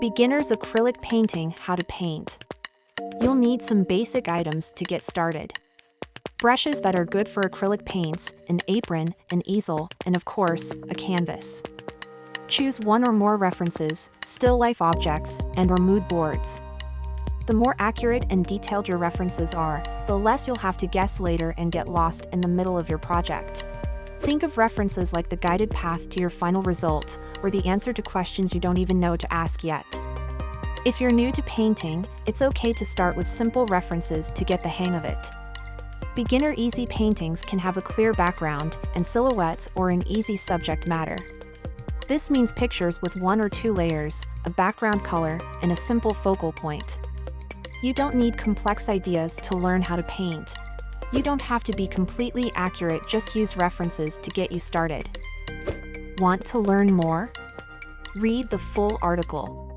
Beginner's acrylic painting: how to paint. You'll need some basic items to get started. Brushes that are good for acrylic paints, an apron, an easel, and of course, a canvas. Choose one or more references, still life objects, and/or mood boards. The more accurate and detailed your references are, the less you'll have to guess later and get lost in the middle of your project. Think of references like the guided path to your final result, or the answer to questions you don't even know to ask yet. If you're new to painting, it's okay to start with simple references to get the hang of it. Beginner easy paintings can have a clear background and silhouettes or an easy subject matter. This means pictures with 1 or 2 layers, a background color, and a simple focal point. You don't need complex ideas to learn how to paint. You don't have to be completely accurate, just use references to get you started. Want to learn more? Read the full article.